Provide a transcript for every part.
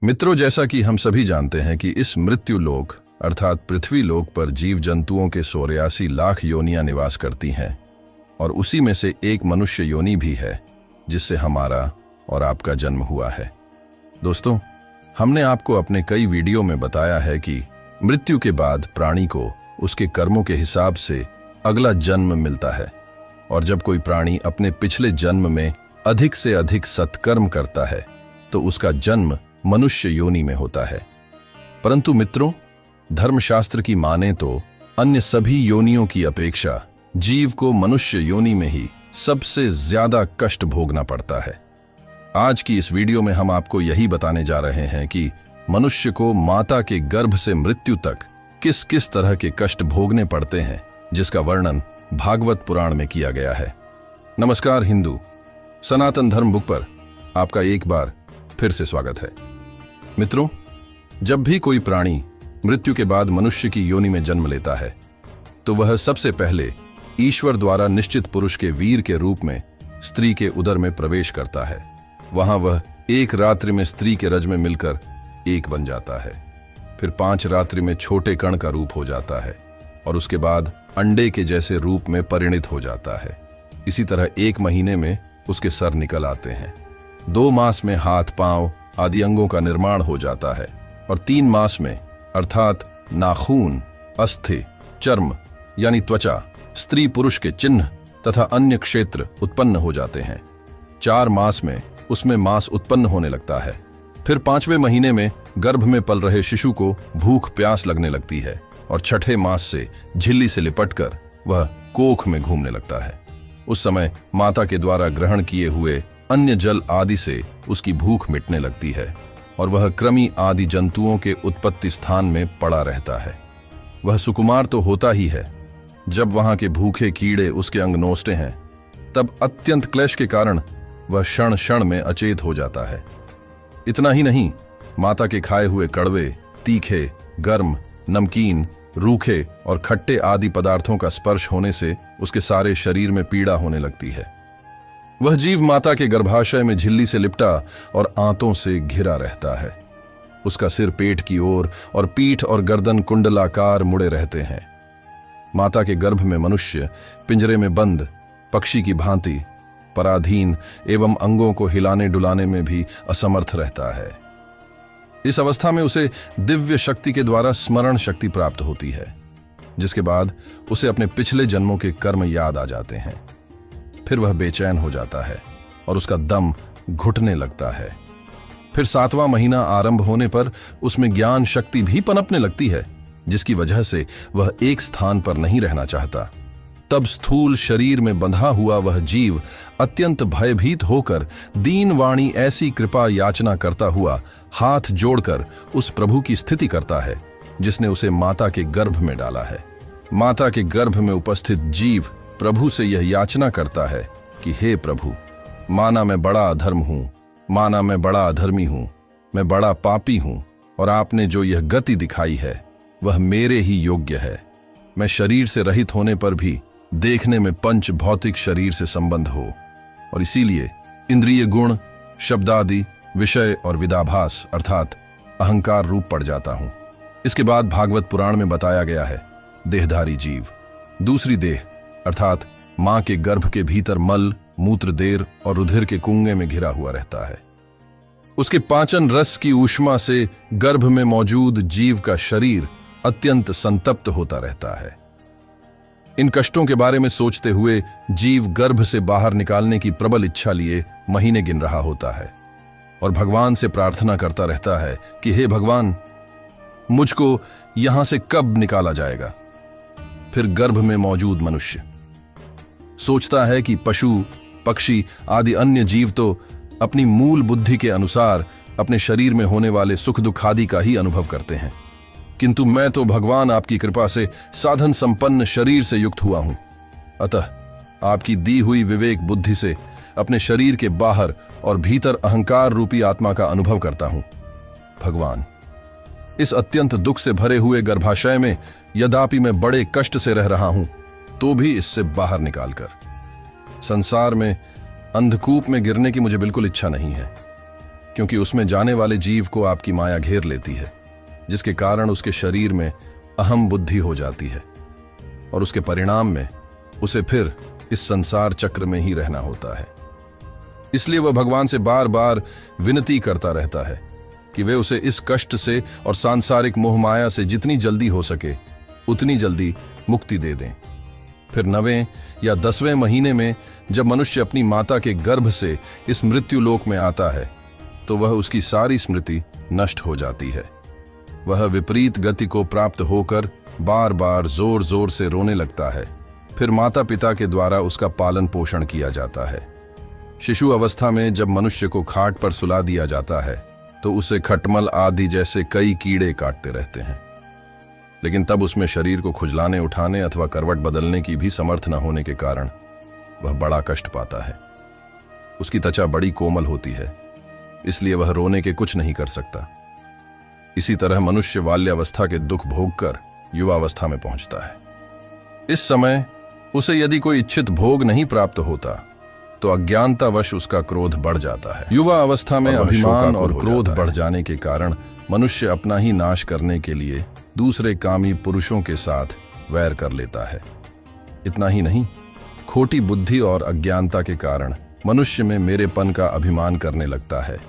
मित्रों, जैसा कि हम सभी जानते हैं कि इस मृत्यु लोक अर्थात पृथ्वी लोक पर जीव जंतुओं के 84 लाख योनियां निवास करती हैं और उसी में से एक मनुष्य योनि भी है जिससे हमारा और आपका जन्म हुआ है। दोस्तों, हमने आपको अपने कई वीडियो में बताया है कि मृत्यु के बाद प्राणी को उसके कर्मों के हिसाब से अगला जन्म मिलता है और जब कोई प्राणी अपने पिछले जन्म में अधिक से अधिक सत्कर्म करता है तो उसका जन्म मनुष्य योनि में होता है। परंतु मित्रों, धर्मशास्त्र की माने तो अन्य सभी योनियों की अपेक्षा जीव को मनुष्य योनि में ही सबसे ज्यादा कष्ट भोगना पड़ता है। आज की इस वीडियो में हम आपको यही बताने जा रहे हैं कि मनुष्य को माता के गर्भ से मृत्यु तक किस किस तरह के कष्ट भोगने पड़ते हैं, जिसका वर्णन भागवत पुराण में किया गया है। नमस्कार हिंदू सनातन धर्म बुक पर आपका एक बार फिर से स्वागत है। मित्रों, जब भी कोई प्राणी मृत्यु के बाद मनुष्य की योनि में जन्म लेता है तो वह सबसे पहले ईश्वर द्वारा निश्चित पुरुष के वीर के रूप में स्त्री के उदर में प्रवेश करता है। वहां वह एक रात्रि में स्त्री के रज में मिलकर एक बन जाता है, फिर 5 रात्रि में छोटे कण का रूप हो जाता है और उसके बाद अंडे के जैसे रूप में परिणित हो जाता है। इसी तरह 1 महीने में उसके सर निकल आते हैं, 2 मास में हाथ पांव आदि अंगों का निर्माण हो जाता है और 3 मास में अर्थात नाखून, अस्थि, चर्म यानी त्वचा, स्त्री पुरुष के चिन्ह तथा अन्य क्षेत्र उत्पन्न हो जाते हैं। 4 मास में उसमें मांस उत्पन्न होने लगता है। फिर 5वें महीने में गर्भ में पल रहे शिशु को भूख प्यास लगने लगती है और 6ठे मास से झिल्ली से लिपटकर वह कोख में घूमने लगता है। उस समय माता के द्वारा ग्रहण किए हुए अन्य जल आदि से उसकी भूख मिटने लगती है और वह कृमि आदि जंतुओं के उत्पत्ति स्थान में पड़ा रहता है। वह सुकुमार तो होता ही है। जब वहां के भूखे कीड़े उसके अंग नोचते हैं तब अत्यंत क्लेश के कारण वह क्षण क्षण में अचेत हो जाता है। इतना ही नहीं, माता के खाए हुए कड़वे, तीखे, गर्म, नमकीन, रूखे और खट्टे आदि पदार्थों का स्पर्श होने से उसके सारे शरीर में पीड़ा होने लगती है। वह जीव माता के गर्भाशय में झिल्ली से लिपटा और आंतों से घिरा रहता है। उसका सिर पेट की ओर और पीठ और गर्दन कुंडलाकार मुड़े रहते हैं। माता के गर्भ में मनुष्य पिंजरे में बंद पक्षी की भांति पराधीन एवं अंगों को हिलाने डुलाने में भी असमर्थ रहता है। इस अवस्था में उसे दिव्य शक्ति के द्वारा स्मरण शक्ति प्राप्त होती है, जिसके बाद उसे अपने पिछले जन्मों के कर्म याद आ जाते हैं। फिर वह बेचैन हो जाता है और उसका दम घुटने लगता है। फिर 7वां महीना आरंभ होने पर उसमें ज्ञान शक्ति भी पनपने लगती है, जिसकी वजह से वह एक स्थान पर नहीं रहना चाहता। तब स्थूल शरीर में बंधा हुआ वह जीव अत्यंत भयभीत होकर दीन वाणी ऐसी कृपा याचना करता हुआ हाथ जोड़कर उस प्रभु की स्थिति करता है जिसने उसे माता के गर्भ में डाला है। माता के गर्भ में उपस्थित जीव प्रभु से यह याचना करता है कि हे प्रभु, माना मैं बड़ा अधर्म हूं, माना मैं बड़ा अधर्मी हूं, मैं बड़ा पापी हूं और आपने जो यह गति दिखाई है वह मेरे ही योग्य है। मैं शरीर से रहित होने पर भी देखने में पंच भौतिक शरीर से संबंध हो और इसीलिए इंद्रिय गुण, शब्दादि, विषय और विदाभास अर्थात अहंकार रूप पड़ जाता हूं। इसके बाद भागवत पुराण में बताया गया है, देहधारी जीव दूसरी देह अर्थात मां के गर्भ के भीतर मल, मूत्र, देर और रुधिर के कुंगे में घिरा हुआ रहता है। उसके पाचन रस की ऊष्मा से गर्भ में मौजूद जीव का शरीर अत्यंत संतप्त होता रहता है। इन कष्टों के बारे में सोचते हुए जीव गर्भ से बाहर निकालने की प्रबल इच्छा लिए महीने गिन रहा होता है और भगवान से प्रार्थना करता रहता है कि हे भगवान, मुझको यहां से कब निकाला जाएगा। फिर गर्भ में मौजूद मनुष्य सोचता है कि पशु, पक्षी आदि अन्य जीव तो अपनी मूल बुद्धि के अनुसार अपने शरीर में होने वाले सुख दुख आदि का ही अनुभव करते हैं, किंतु मैं तो भगवान आपकी कृपा से साधन संपन्न शरीर से युक्त हुआ हूं। अतः आपकी दी हुई विवेक बुद्धि से अपने शरीर के बाहर और भीतर अहंकार रूपी आत्मा का अनुभव करता हूं। भगवान, इस अत्यंत दुख से भरे हुए गर्भाशय में यद्यपि मैं बड़े कष्ट से रह रहा हूं तो भी इससे बाहर निकालकर संसार में अंधकूप में गिरने की मुझे बिल्कुल इच्छा नहीं है, क्योंकि उसमें जाने वाले जीव को आपकी माया घेर लेती है, जिसके कारण उसके शरीर में अहम बुद्धि हो जाती है और उसके परिणाम में उसे फिर इस संसार चक्र में ही रहना होता है। इसलिए वह भगवान से बार बार विनती करता रहता है कि वे उसे इस कष्ट से और सांसारिक मोहमाया से जितनी जल्दी हो सके उतनी जल्दी मुक्ति दे दें। फिर 9वें या 10वें महीने में जब मनुष्य अपनी माता के गर्भ से इस मृत्यु लोक में आता है तो वह उसकी सारी स्मृति नष्ट हो जाती है। वह विपरीत गति को प्राप्त होकर बार बार जोर जोर से रोने लगता है। फिर माता पिता के द्वारा उसका पालन पोषण किया जाता है। शिशु अवस्था में जब मनुष्य को खाट पर सुला दिया जाता है तो उसे खटमल आदि जैसे कई कीड़े काटते रहते हैं, लेकिन तब उसमें शरीर को खुजलाने उठाने अथवा करवट बदलने की भी समर्थ न होने के कारण वह बड़ा कष्ट पाता है। उसकी त्वचा बड़ी कोमल होती है, इसलिए वह रोने के कुछ नहीं कर सकता। इसी तरह मनुष्य बाल्यावस्था के दुख भोगकर युवावस्था में पहुंचता है। इस समय उसे यदि कोई इच्छित भोग नहीं प्राप्त होता तो अज्ञानतावश उसका क्रोध बढ़ जाता है। युवा अवस्था में अभिमान और क्रोध बढ़ जाने के कारण मनुष्य अपना ही नाश करने के लिए दूसरे कामी पुरुषों के साथ वैर कर लेता है। इतना ही नहीं, खोटी बुद्धि और अज्ञानता के कारण मनुष्य में मेरेपन का अभिमान करने लगता है,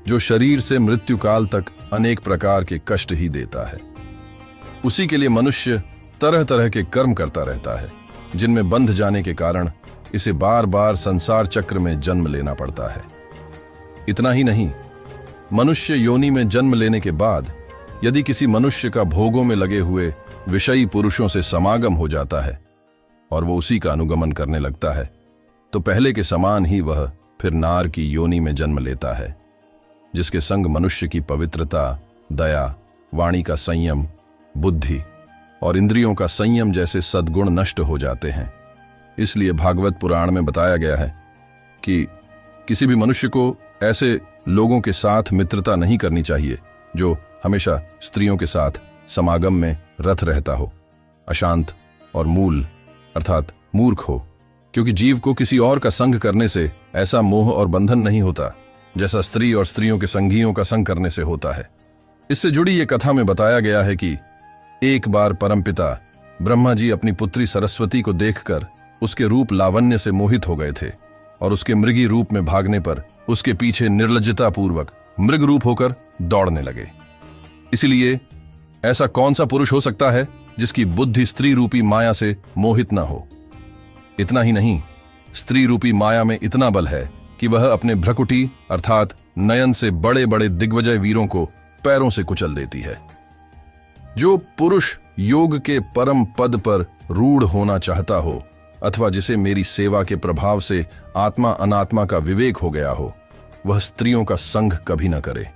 जो शरीर से मृत्यु काल तक अनेक प्रकार के कष्ट ही देता है। उसी के लिए मनुष्य तरह तरह के कर्म करता रहता है, जिनमें बंध जाने के कारण इसे बार बार संसार चक्र में जन्म लेना पड़ता है। इतना ही नहीं, मनुष्य योनि में जन्म लेने के बाद यदि किसी मनुष्य का भोगों में लगे हुए विषयी पुरुषों से समागम हो जाता है और वो उसी का अनुगमन करने लगता है, तो पहले के समान ही वह फिर नार की योनि में जन्म लेता है, जिसके संग मनुष्य की पवित्रता, दया, वाणी का संयम, बुद्धि और इंद्रियों का संयम जैसे सद्गुण नष्ट हो जाते हैं। इसलिए भागवत पुराण में बताया गया है कि किसी भी मनुष्य को ऐसे लोगों के साथ मित्रता नहीं करनी चाहिए जो हमेशा स्त्रियों के साथ समागम में रत रहता हो, अशांत और मूल अर्थात मूर्ख हो, क्योंकि जीव को किसी और का संग करने से ऐसा मोह और बंधन नहीं होता जैसा स्त्री और स्त्रियों के संगियों का संग करने से होता है। इससे जुड़ी ये कथा में बताया गया है कि एक बार परमपिता ब्रह्मा जी अपनी पुत्री सरस्वती को देखकर उसके रूप लावण्य से मोहित हो गए थे और उसके मृगी रूप में भागने पर उसके पीछे निर्लज्जता पूर्वक मृग रूप होकर दौड़ने लगे। इसलिए ऐसा कौन सा पुरुष हो सकता है जिसकी बुद्धि स्त्री रूपी माया से मोहित न हो। इतना ही नहीं, स्त्री रूपी माया में इतना बल है कि वह अपने भ्रकुटी अर्थात नयन से बड़े बड़े दिग्विजय वीरों को पैरों से कुचल देती है। जो पुरुष योग के परम पद पर रूढ़ होना चाहता हो अथवा जिसे मेरी सेवा के प्रभाव से आत्मा अनात्मा का विवेक हो गया हो, वह स्त्रियों का संग कभी न करे,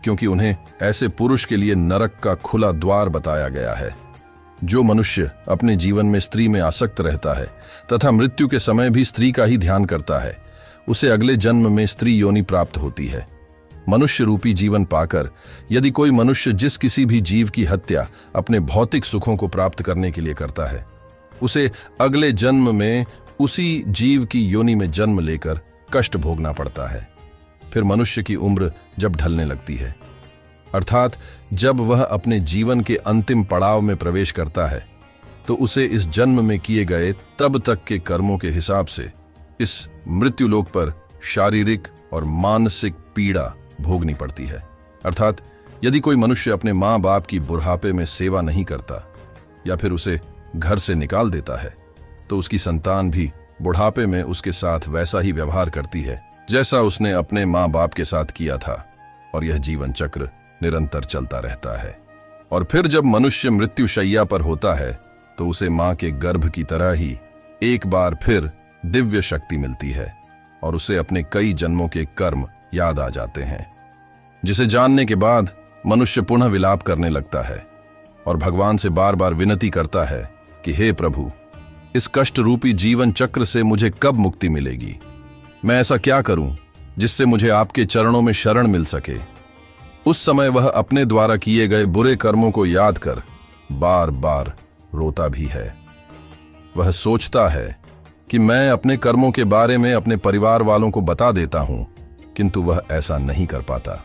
क्योंकि उन्हें ऐसे पुरुष के लिए नरक का खुला द्वार बताया गया है। जो मनुष्य अपने जीवन में स्त्री में आसक्त रहता है तथा मृत्यु के समय भी स्त्री का ही ध्यान करता है, उसे अगले जन्म में स्त्री योनि प्राप्त होती है। मनुष्य रूपी जीवन पाकर यदि कोई मनुष्य जिस किसी भी जीव की हत्या अपने भौतिक सुखों को प्राप्त करने के लिए करता है, उसे अगले जन्म में उसी जीव की योनि में जन्म लेकर कष्ट भोगना पड़ता है। फिर मनुष्य की उम्र जब ढलने लगती है, अर्थात जब वह अपने जीवन के अंतिम पड़ाव में प्रवेश करता है, तो उसे इस जन्म में किए गए तब तक के कर्मों के हिसाब से इस मृत्युलोक पर शारीरिक और मानसिक पीड़ा भोगनी पड़ती है। अर्थात यदि कोई मनुष्य अपने माँ बाप की बुढ़ापे में सेवा नहीं करता या फिर उसे घर से निकाल देता है, तो उसकी संतान भी बुढ़ापे में उसके साथ वैसा ही व्यवहार करती है जैसा उसने अपने माँ बाप के साथ किया था, और यह जीवन चक्र निरंतर चलता रहता है। और फिर जब मनुष्य मृत्युशैया पर होता है तो उसे माँ के गर्भ की तरह ही एक बार फिर दिव्य शक्ति मिलती है और उसे अपने कई जन्मों के कर्म याद आ जाते हैं, जिसे जानने के बाद मनुष्य पुनः विलाप करने लगता है और भगवान से बार बार विनती करता है कि हे प्रभु, इस कष्ट रूपी जीवन चक्र से मुझे कब मुक्ति मिलेगी? मैं ऐसा क्या करूं जिससे मुझे आपके चरणों में शरण मिल सके? उस समय वह अपने द्वारा किए गए बुरे कर्मों को याद कर बार बार रोता भी है। वह सोचता है कि मैं अपने कर्मों के बारे में अपने परिवार वालों को बता देता हूं, किंतु वह ऐसा नहीं कर पाता।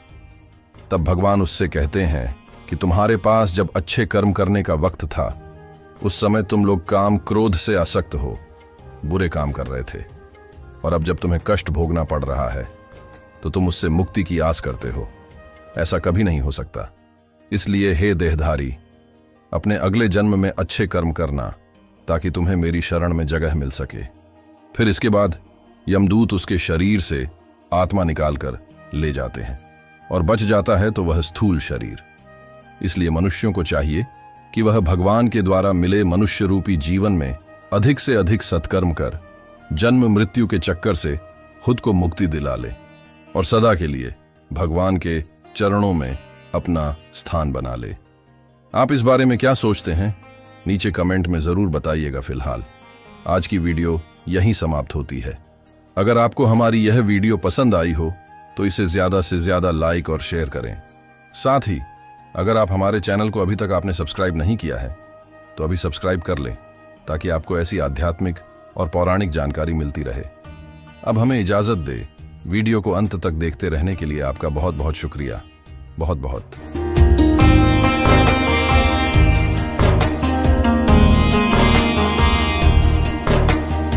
तब भगवान उससे कहते हैं कि तुम्हारे पास जब अच्छे कर्म करने का वक्त था, उस समय तुम लोग काम क्रोध से आसक्त हो, बुरे काम कर रहे थे, और अब जब तुम्हें कष्ट भोगना पड़ रहा है तो तुम उससे मुक्ति की आस करते हो। ऐसा कभी नहीं हो सकता। इसलिए हे देहधारी, अपने अगले जन्म में अच्छे कर्म करना ताकि तुम्हें मेरी शरण में जगह मिल सके। फिर इसके बाद यमदूत उसके शरीर से आत्मा निकालकर ले जाते हैं और बच जाता है तो वह स्थूल शरीर। इसलिए मनुष्यों को चाहिए कि वह भगवान के द्वारा मिले मनुष्य रूपी जीवन में अधिक से अधिक सत्कर्म कर जन्म मृत्यु के चक्कर से खुद को मुक्ति दिला ले और सदा के लिए भगवान के चरणों में अपना स्थान बना ले। आप इस बारे में क्या सोचते हैं? नीचे कमेंट में जरूर बताइएगा। फिलहाल आज की वीडियो यहीं समाप्त होती है। अगर आपको हमारी यह वीडियो पसंद आई हो तो इसे ज्यादा से ज्यादा लाइक और शेयर करें। साथ ही अगर आप हमारे चैनल को अभी तक आपने सब्सक्राइब नहीं किया है तो अभी सब्सक्राइब कर लें ताकि आपको ऐसी आध्यात्मिक और पौराणिक जानकारी मिलती रहे। अब हमें इजाजत दे। वीडियो को अंत तक देखते रहने के लिए आपका बहुत बहुत शुक्रिया। बहुत बहुत